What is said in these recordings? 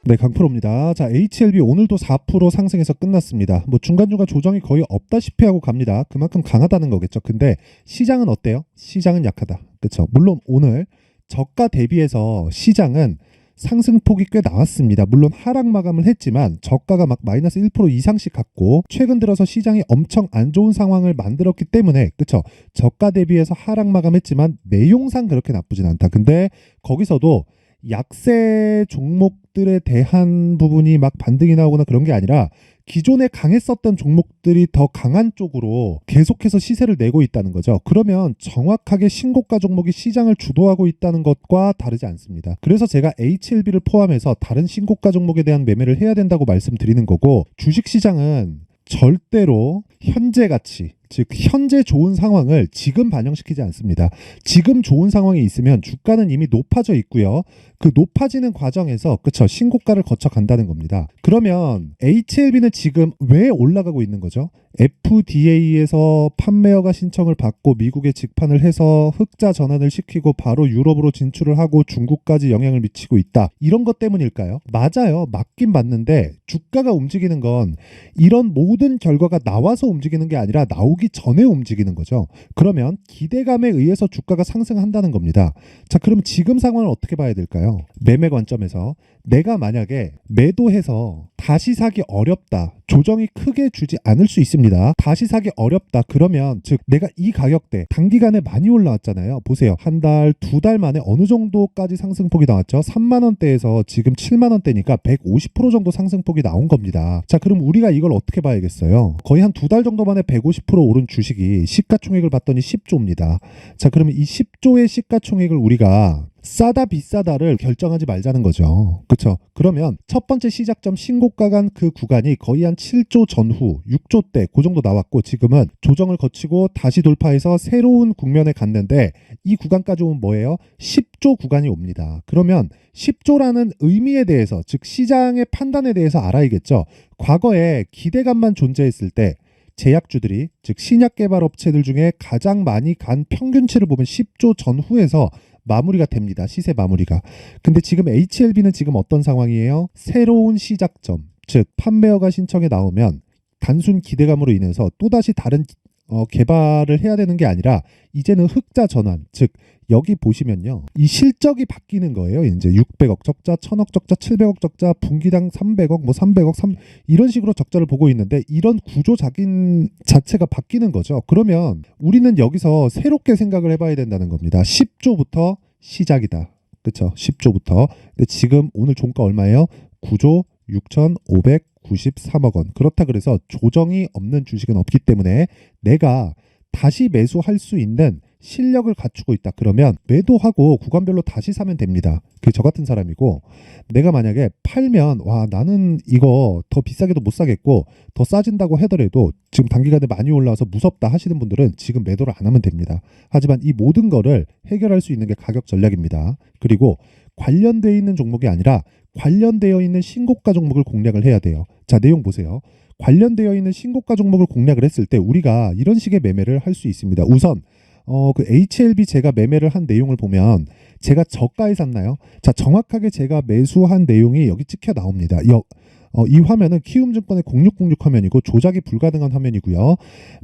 네, 강프로입니다. 자, HLB 오늘도 4% 상승해서 끝났습니다. 뭐 중간중간 조정이 거의 없다시피 하고 갑니다. 그만큼 강하다는 거겠죠. 근데 시장은 어때요? 시장은 약하다. 그렇죠. 물론 오늘 저가 대비해서 시장은 상승폭이 꽤 나왔습니다. 물론 하락 마감을 했지만 저가가 막 마이너스 1% 이상씩 갔고 최근 들어서 시장이 엄청 안 좋은 상황을 만들었기 때문에 그쵸? 저가 대비해서 하락 마감했지만 내용상 그렇게 나쁘진 않다. 근데 거기서도 약세 종목들에 대한 부분이 막 반등이 나오거나 그런 게 아니라 기존에 강했었던 종목들이 더 강한 쪽으로 계속해서 시세를 내고 있다는 거죠. 그러면 정확하게 신고가 종목이 시장을 주도하고 있다는 것과 다르지 않습니다. 그래서 제가 HLB를 포함해서 다른 신고가 종목에 대한 매매를 해야 된다고 말씀드리는 거고, 주식시장은 절대로 현재 가치, 즉 현재 좋은 상황을 지금 반영시키지 않습니다. 지금 좋은 상황이 있으면 주가는 이미 높아져 있고요. 그 높아지는 과정에서 그쵸, 신고가를 거쳐 간다는 겁니다. 그러면 HLB는 지금 왜 올라가고 있는 거죠? FDA에서 판매허가 신청을 받고 미국에 직판을 해서 흑자 전환을 시키고 바로 유럽으로 진출을 하고 중국까지 영향을 미치고 있다. 이런 것 때문일까요? 맞아요. 맞긴 맞는데 주가가 움직이는 건 이런 모든 결과가 나와서 움직이는 게 아니라 나오기 전에 움직이는 거죠. 그러면 기대감에 의해서 주가가 상승한다는 겁니다. 자, 그럼 지금 상황을 어떻게 봐야 될까요? 매매 관점에서 내가 만약에 매도해서 다시 사기 어렵다, 조정이 크게 주지 않을 수 있습니다. 다시 사기 어렵다 그러면 즉 내가 이 가격대 단기간에 많이 올라왔잖아요. 보세요. 한 달, 두 달 만에 어느 정도까지 상승폭이 나왔죠? 3만 원대에서 지금 7만 원대니까 150% 정도 상승폭이 나온 겁니다. 자, 그럼 우리가 이걸 어떻게 봐야겠어요? 거의 한 두 달 정도 만에 150% 오른 주식이 시가총액을 봤더니 10조입니다. 자, 그러면 이 10조의 시가총액을 우리가 싸다 비싸다를 결정하지 말자는 거죠. 그렇죠? 그러면 첫 번째 시작점 신고가 간 그 구간이 거의 한 7조 전후 6조 대 그 정도 나왔고 지금은 조정을 거치고 다시 돌파해서 새로운 국면에 갔는데 이 구간까지 오면 뭐예요? 10조 구간이 옵니다. 그러면 10조라는 의미에 대해서 즉 시장의 판단에 대해서 알아야겠죠. 과거에 기대감만 존재했을 때 제약주들이 즉 신약개발업체들 중에 가장 많이 간 평균치를 보면 10조 전후에서 마무리가 됩니다. 시세 마무리가. 근데 지금 HLB는 지금 어떤 상황이에요? 새로운 시작점, 즉 판매허가 신청에 나오면 단순 기대감으로 인해서 또다시 다른 개발을 해야 되는 게 아니라 이제는 흑자 전환, 즉 여기 보시면요. 이 실적이 바뀌는 거예요. 이제 600억 적자, 1000억 적자, 700억 적자, 분기당 300억, 뭐 300억, 이런 식으로 적자를 보고 있는데 이런 구조 자체가 바뀌는 거죠. 그러면 우리는 여기서 새롭게 생각을 해봐야 된다는 겁니다. 10조부터 시작이다. 그렇죠? 10조부터. 근데 지금 오늘 종가 얼마예요? 9조 6,593억 원. 그렇다 그래서 조정이 없는 주식은 없기 때문에 내가 다시 매수할 수 있는 실력을 갖추고 있다. 그러면 매도하고 구간별로 다시 사면 됩니다. 그 저 같은 사람이고 내가 만약에 팔면 와 나는 이거 더 비싸게도 못 사겠고 더 싸진다고 하더라도 지금 단기간에 많이 올라와서 무섭다 하시는 분들은 지금 매도를 안 하면 됩니다. 하지만 이 모든 거를 해결할 수 있는 게 가격 전략입니다. 그리고 관련되어 있는 종목이 아니라 관련되어 있는 신고가 종목을 공략을 해야 돼요. 자, 내용 보세요. 관련되어 있는 신고가 종목을 공략을 했을 때 우리가 이런 식의 매매를 할 수 있습니다. 우선 그 HLB 제가 매매를 한 내용을 보면 제가 저가에 샀나요? 자, 정확하게 제가 매수한 내용이 여기 찍혀 나옵니다. 이 화면은 키움증권의 0606 화면이고 조작이 불가능한 화면이고요.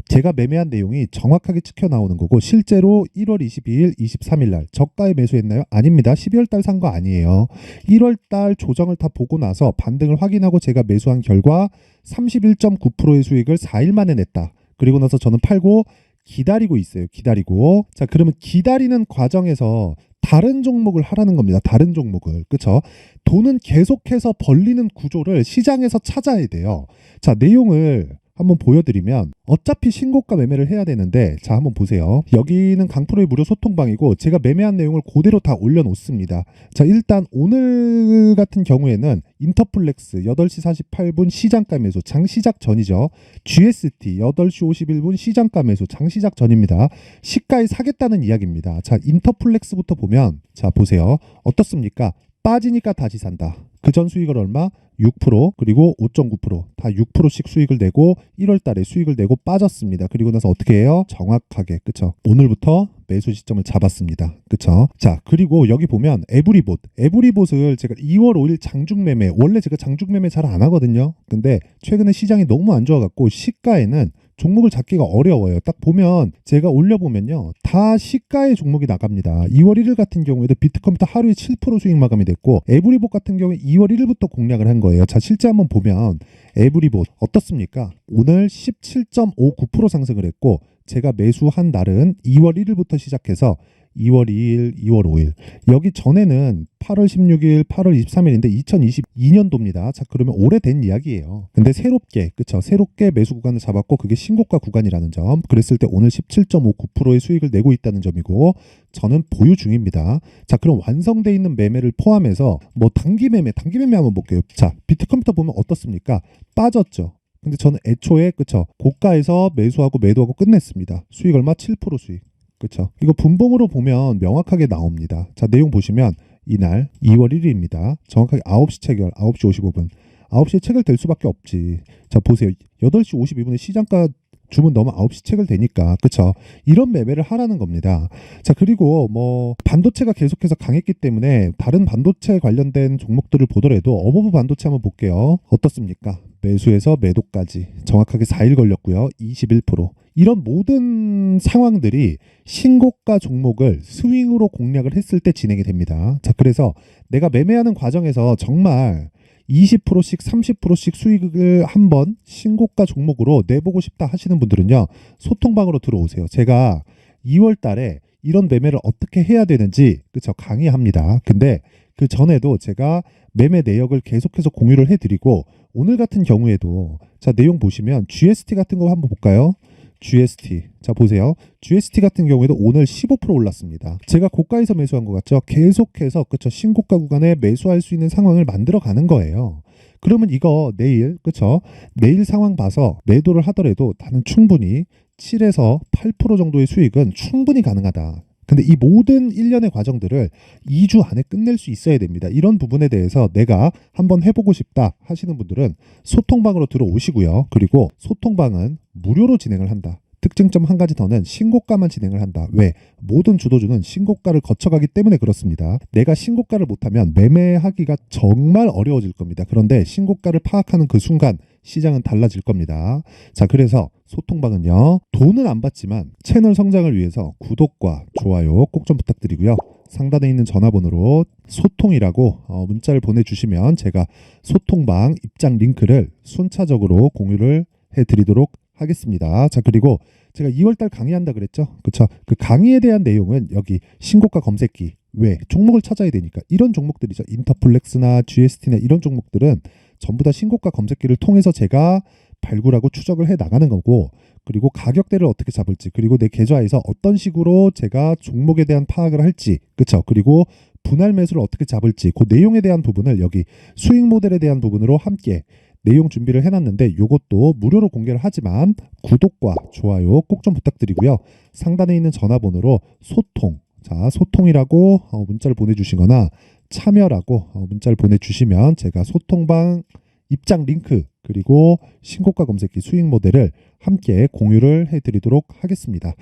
제가 매매한 내용이 정확하게 찍혀 나오는 거고 실제로 1월 22일, 23일 날 저가에 매수했나요? 아닙니다. 12월 달 산 거 아니에요. 1월 달 조정을 다 보고 나서 반등을 확인하고 제가 매수한 결과 31.9%의 수익을 4일 만에 냈다. 그리고 나서 저는 팔고 기다리고 있어요. 기다리고. 자, 그러면 기다리는 과정에서 다른 종목을 하라는 겁니다. 다른 종목을. 그렇죠? 돈은 계속해서 벌리는 구조를 시장에서 찾아야 돼요. 자, 내용을 한번 보여드리면 어차피 신고가 매매를 해야 되는데 자, 한번 보세요. 여기는 강프로의 무료 소통방이고 제가 매매한 내용을 그대로 다 올려놓습니다. 자, 일단 오늘 같은 경우에는 인터플렉스 8시 48분 시장가 매수, 장시작 전이죠. GST 8시 51분 시장가 매수, 장시작 전입니다. 시가에 사겠다는 이야기입니다. 자, 인터플렉스부터 보면 자, 보세요. 어떻습니까? 빠지니까 다시 산다. 그 전 수익을 얼마? 6% 그리고 5.9%다 6%씩 수익을 내고 1월 달에 수익을 내고 빠졌습니다. 그리고 나서 어떻게 해요? 정확하게 그쵸? 오늘부터 매수 시점을 잡았습니다. 그쵸? 자, 그리고 여기 보면 에브리봇을 제가 2월 5일 장중매매, 원래 제가 장중매매 잘 안 하거든요. 근데 최근에 시장이 너무 안 좋아갖고 시가에는 종목을 잡기가 어려워요. 딱 보면 제가 올려보면요, 다 시가의 종목이 나갑니다. 2월 1일 같은 경우에도 비트컴퓨터 하루에 7% 수익 마감이 됐고, 에브리봇 같은 경우에 2월 1일부터 공략을 한 거예요. 자, 실제 한번 보면 에브리봇 어떻습니까? 오늘 17.59% 상승을 했고, 제가 매수한 날은 2월 1일부터 시작해서 2월 2일, 2월 5일. 여기 전에는 8월 16일, 8월 23일인데 2022년도입니다. 자, 그러면 오래된 이야기예요. 근데 새롭게, 그쵸? 새롭게 매수 구간을 잡았고 그게 신고가 구간이라는 점. 그랬을 때 오늘 17.59%의 수익을 내고 있다는 점이고, 저는 보유 중입니다. 자, 그럼 완성돼 있는 매매를 포함해서 뭐 단기 매매 한번 볼게요. 자, 비트컴퓨터 보면 어떻습니까? 빠졌죠. 근데 저는 애초에, 그쵸? 고가에서 매수하고 매도하고 끝냈습니다. 수익 얼마? 7% 수익. 그쵸? 이거 분봉으로 보면 명확하게 나옵니다. 자, 내용 보시면 이날 2월 1일입니다. 정확하게 9시 체결, 9시 55분. 9시에 체결될 수밖에 없지. 자, 보세요. 8시 52분에 시장가 주문 넣으면 9시 체결되니까. 그쵸? 이런 매매를 하라는 겁니다. 자, 그리고 뭐 반도체가 계속해서 강했기 때문에 다른 반도체 관련된 종목들을 보더라도 어버브 반도체 한번 볼게요. 어떻습니까? 매수에서 매도까지 정확하게 4일 걸렸고요. 21%. 이런 모든 상황들이 신고가 종목을 스윙으로 공략을 했을 때 진행이 됩니다. 자, 그래서 내가 매매하는 과정에서 정말 20%씩 30%씩 수익을 한번 신고가 종목으로 내보고 싶다 하시는 분들은요, 소통방으로 들어오세요. 제가 2월 달에 이런 매매를 어떻게 해야 되는지, 그쵸, 강의합니다. 근데 그 전에도 제가 매매 내역을 계속해서 공유를 해드리고, 오늘 같은 경우에도 자, 내용 보시면 GST 같은 거 한번 볼까요? GST. 자, 보세요. GST 같은 경우에도 오늘 15% 올랐습니다. 제가 고가에서 매수한 것 같죠? 계속해서, 그쵸, 신고가 구간에 매수할 수 있는 상황을 만들어 가는 거예요. 그러면 이거 내일, 그쵸, 내일 상황 봐서 매도를 하더라도 나는 충분히 7에서 8% 정도의 수익은 충분히 가능하다. 근데 이 모든 일련의 과정들을 2주 안에 끝낼 수 있어야 됩니다. 이런 부분에 대해서 내가 한번 해보고 싶다 하시는 분들은 소통방으로 들어오시고요. 그리고 소통방은 무료로 진행을 한다. 특징점 한 가지 더는 신고가만 진행을 한다. 왜? 모든 주도주는 신고가를 거쳐가기 때문에 그렇습니다. 내가 신고가를 못하면 매매하기가 정말 어려워질 겁니다. 그런데 신고가를 파악하는 그 순간 시장은 달라질 겁니다. 자, 그래서 소통방은요, 돈은 안 받지만 채널 성장을 위해서 구독과 좋아요 꼭 좀 부탁드리고요. 상단에 있는 전화번호로 소통이라고 문자를 보내주시면 제가 소통방 입장 링크를 순차적으로 공유를 해드리도록 하겠습니다. 자, 그리고 제가 2월달 강의한다 그랬죠? 그쵸? 그 강의에 대한 내용은 여기 신고가 검색기. 왜? 종목을 찾아야 되니까. 이런 종목들이죠. 인터플렉스나 GST나 이런 종목들은 전부 다 신고가 검색기를 통해서 제가 발굴하고 추적을 해 나가는 거고, 그리고 가격대를 어떻게 잡을지, 그리고 내 계좌에서 어떤 식으로 제가 종목에 대한 파악을 할지, 그쵸? 그리고 분할 매수를 어떻게 잡을지, 그 내용에 대한 부분을 여기 수익 모델에 대한 부분으로 함께 내용 준비를 해놨는데, 이것도 무료로 공개를 하지만 구독과 좋아요 꼭 좀 부탁드리고요. 상단에 있는 전화번호로 소통, 자, 소통이라고 문자를 보내주시거나 참여라고 문자를 보내주시면 제가 소통방 입장 링크 그리고 신고가 검색기 수익 모델을 함께 공유를 해드리도록 하겠습니다.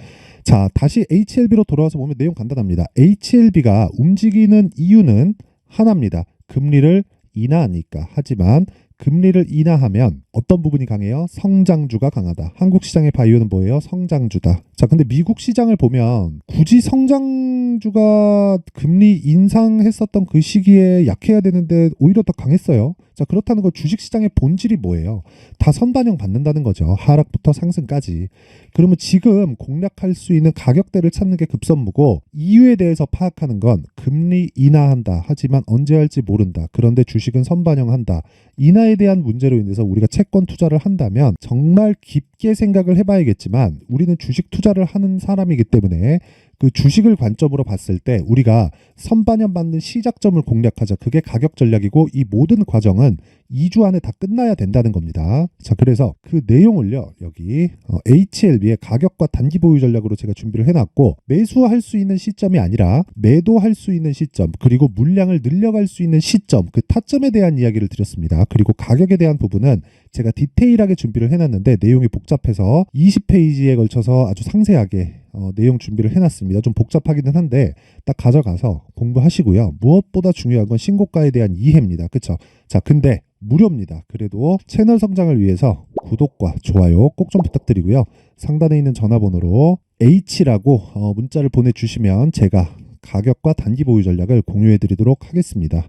자, 다시 HLB로 돌아와서 보면 내용 간단합니다. HLB가 움직이는 이유는 하나입니다. 금리를 인하하니까. 하지만 금리를 인하하면 어떤 부분이 강해요? 성장주가 강하다. 한국 시장의 바이오는 뭐예요? 성장주다. 자, 근데 미국 시장을 보면 굳이 성장주가 금리 인상했었던 그 시기에 약해야 되는데 오히려 더 강했어요. 자, 그렇다는 거 주식시장의 본질이 뭐예요? 다 선반영 받는다는 거죠. 하락부터 상승까지. 그러면 지금 공략할 수 있는 가격대를 찾는 게 급선무고, 이유에 대해서 파악하는 건 금리 인하한다. 하지만 언제 할지 모른다. 그런데 주식은 선반영한다. 인하에 대한 문제로 인해서 우리가 채권 투자를 한다면 정말 깊게 생각을 해봐야겠지만, 우리는 주식 투자를 하는 사람이기 때문에 그 주식을 관점으로 봤을 때 우리가 선반영 받는 시작점을 공략하자. 그게 가격 전략이고, 이 모든 과정은 2주 안에 다 끝나야 된다는 겁니다. 자, 그래서 그 내용을요, 여기 HLB의 가격과 단기 보유 전략으로 제가 준비를 해놨고, 매수할 수 있는 시점이 아니라 매도할 수 있는 시점, 그리고 물량을 늘려갈 수 있는 시점, 그 타점에 대한 이야기를 드렸습니다. 그리고 가격에 대한 부분은 제가 디테일하게 준비를 해놨는데 내용이 복잡해서 20페이지에 걸쳐서 아주 상세하게 내용 준비를 해놨습니다. 좀 복잡하기는 한데 딱 가져가서 공부하시고요. 무엇보다 중요한 건 신고가에 대한 이해입니다. 그쵸? 자, 근데 무료입니다. 그래도 채널 성장을 위해서 구독과 좋아요 꼭 좀 부탁드리고요. 상단에 있는 전화번호로 H라고 문자를 보내주시면 제가 가격과 단기 보유 전략을 공유해 드리도록 하겠습니다.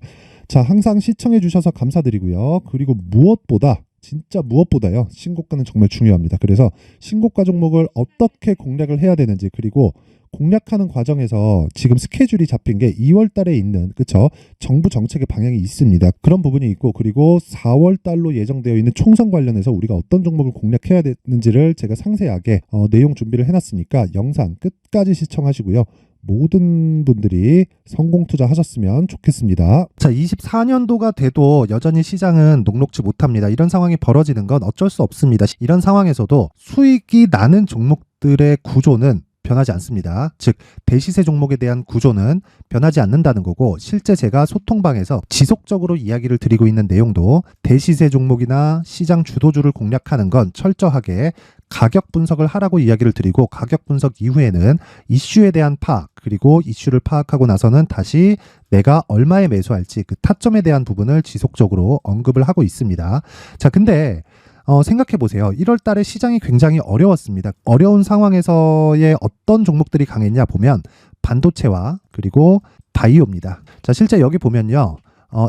자, 항상 시청해 주셔서 감사드리고요. 그리고 무엇보다 진짜 무엇보다요, 신고가는 정말 중요합니다. 그래서 신고가 종목을 어떻게 공략을 해야 되는지, 그리고 공략하는 과정에서 지금 스케줄이 잡힌 게 2월 달에 있는, 그쵸? 정부 정책의 방향이 있습니다. 그런 부분이 있고, 그리고 4월 달로 예정되어 있는 총선 관련해서 우리가 어떤 종목을 공략해야 되는지를 제가 상세하게 내용 준비를 해놨으니까 영상 끝까지 시청하시고요. 모든 분들이 성공 투자하셨으면 좋겠습니다. 자, 24년도가 돼도 여전히 시장은 녹록지 못합니다. 이런 상황이 벌어지는 건 어쩔 수 없습니다. 이런 상황에서도 수익이 나는 종목들의 구조는 변하지 않습니다. 즉, 대시세 종목에 대한 구조는 변하지 않는다는 거고, 실제 제가 소통방에서 지속적으로 이야기를 드리고 있는 내용도 대시세 종목이나 시장 주도주를 공략하는 건 철저하게 가격 분석을 하라고 이야기를 드리고, 가격 분석 이후에는 이슈에 대한 파악, 그리고 이슈를 파악하고 나서는 다시 내가 얼마에 매수할지 그 타점에 대한 부분을 지속적으로 언급을 하고 있습니다. 자, 근데 생각해 보세요. 1월 달에 시장이 굉장히 어려웠습니다. 어려운 상황에서의 어떤 종목들이 강했냐 보면 반도체와 그리고 바이오입니다. 자, 실제 여기 보면요.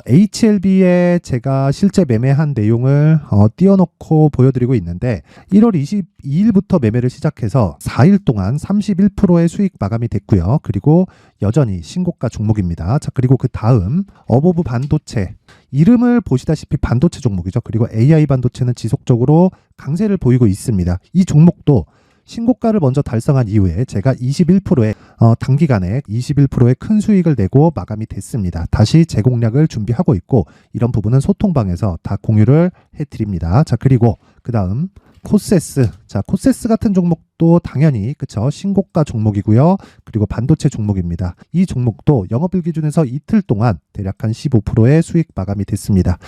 HLB에 제가 실제 매매한 내용을 띄워놓고 보여드리고 있는데 1월 22일부터 매매를 시작해서 4일 동안 31%의 수익 마감이 됐고요. 그리고 여전히 신고가 종목입니다. 자, 그리고 그 다음 어보브 반도체, 이름을 보시다시피 반도체 종목이죠. 그리고 AI 반도체는 지속적으로 강세를 보이고 있습니다. 이 종목도 신고가를 먼저 달성한 이후에 제가 21%의 단기간에 21%의 큰 수익을 내고 마감이 됐습니다. 다시 재공략을 준비하고 있고, 이런 부분은 소통방에서 다 공유를 해드립니다. 자, 그리고 그 다음 코세스. 자, 코세스 같은 종목도 당연히 그쵸, 신고가 종목이고요. 그리고 반도체 종목입니다. 이 종목도 영업일 기준에서 이틀 동안 대략 한 15%의 수익 마감이 됐습니다.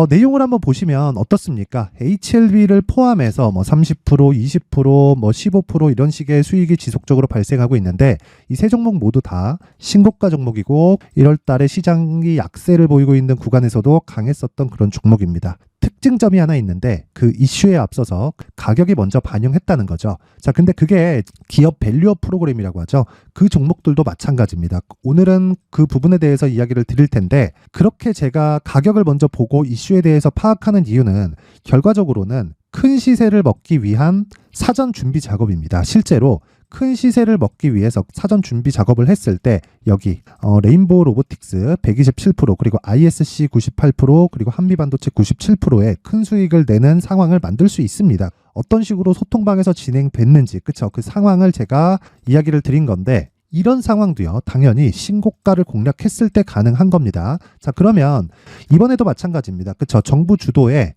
내용을 한번 보시면 어떻습니까? HLB를 포함해서 30%, 20%, 15% 이런 식의 수익이 지속적으로 발생하고 있는데, 이 세 종목 모두 다 신고가 종목이고 1월 달에 시장이 약세를 보이고 있는 구간에서도 강했었던 그런 종목입니다. 특징점이 하나 있는데 그 이슈에 앞서서 가격이 먼저 반영했다는 거죠. 자, 근데 그게 기업 밸류업 프로그램이라고 하죠. 그 종목들도 마찬가지입니다. 오늘은 그 부분에 대해서 이야기를 드릴 텐데, 그렇게 제가 가격을 먼저 보고 이슈에 대해서 파악하는 이유는 결과적으로는 큰 시세를 먹기 위한 사전 준비 작업입니다. 실제로 큰 시세를 먹기 위해서 사전 준비 작업을 했을 때 여기 레인보우 로보틱스 127%, 그리고 ISC 98%, 그리고 한미반도체 97%의 큰 수익을 내는 상황을 만들 수 있습니다. 어떤 식으로 소통방에서 진행됐는지, 그쵸? 그 상황을 제가 이야기를 드린 건데, 이런 상황도요, 당연히 신고가를 공략했을 때 가능한 겁니다. 자, 그러면 이번에도 마찬가지입니다. 그쵸? 정부 주도의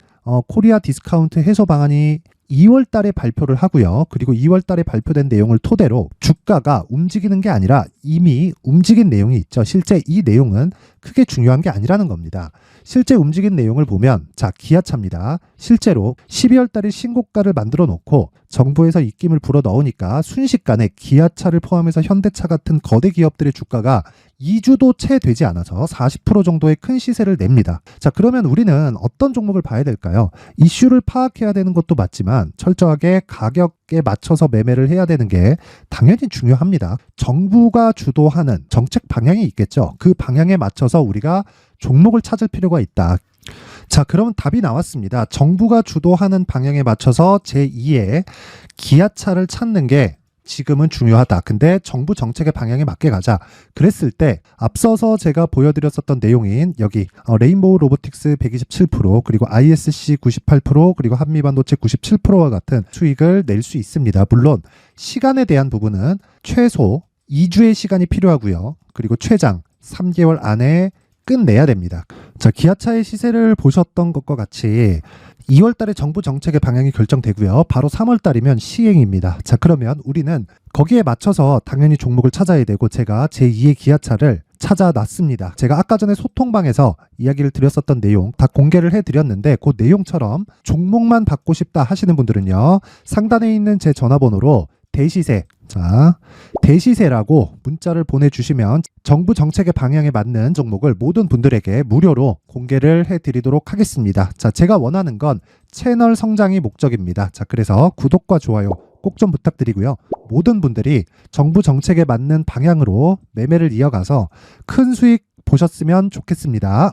코리아 디스카운트 해소 방안이 2월 달에 발표를 하고요. 그리고 2월 달에 발표된 내용을 토대로 주가가 움직이는 게 아니라 이미 움직인 내용이 있죠. 실제 이 내용은 크게 중요한 게 아니라는 겁니다. 실제 움직인 내용을 보면, 자, 기아차입니다. 실제로 12월 달에 신고가를 만들어 놓고 정부에서 입김을 불어 넣으니까 순식간에 기아차를 포함해서 현대차 같은 거대 기업들의 주가가 2주도 채 되지 않아서 40% 정도의 큰 시세를 냅니다. 자, 그러면 우리는 어떤 종목을 봐야 될까요? 이슈를 파악해야 되는 것도 맞지만 철저하게 가격에 맞춰서 매매를 해야 되는 게 당연히 중요합니다. 정부가 주도하는 정책 방향이 있겠죠. 그 방향에 맞춰서 우리가 종목을 찾을 필요가 있다. 자, 그럼 답이 나왔습니다. 정부가 주도하는 방향에 맞춰서 제2의 기아차를 찾는 게 지금은 중요하다. 근데 정부 정책의 방향에 맞게 가자. 그랬을 때 앞서서 제가 보여드렸었던 내용인 여기 레인보우 로보틱스 127%, 그리고 ISC 98%, 그리고 한미반도체 97%와 같은 수익을 낼 수 있습니다. 물론 시간에 대한 부분은 최소 2주의 시간이 필요하고요. 그리고 최장 3개월 안에 끝내야 됩니다. 자, 기아차의 시세를 보셨던 것과 같이 2월 달에 정부 정책의 방향이 결정되고요. 바로 3월 달이면 시행입니다. 자, 그러면 우리는 거기에 맞춰서 당연히 종목을 찾아야 되고 제가 제2의 기아차를 찾아놨습니다. 제가 아까 전에 소통방에서 이야기를 드렸었던 내용 다 공개를 해드렸는데 그 내용처럼 종목만 받고 싶다 하시는 분들은요. 상단에 있는 제 전화번호로 대시세, 자, 대시세라고 문자를 보내주시면 정부 정책의 방향에 맞는 종목을 모든 분들에게 무료로 공개를 해드리도록 하겠습니다. 자, 제가 원하는 건 채널 성장이 목적입니다. 자, 그래서 구독과 좋아요 꼭 좀 부탁드리고요. 모든 분들이 정부 정책에 맞는 방향으로 매매를 이어가서 큰 수익 보셨으면 좋겠습니다.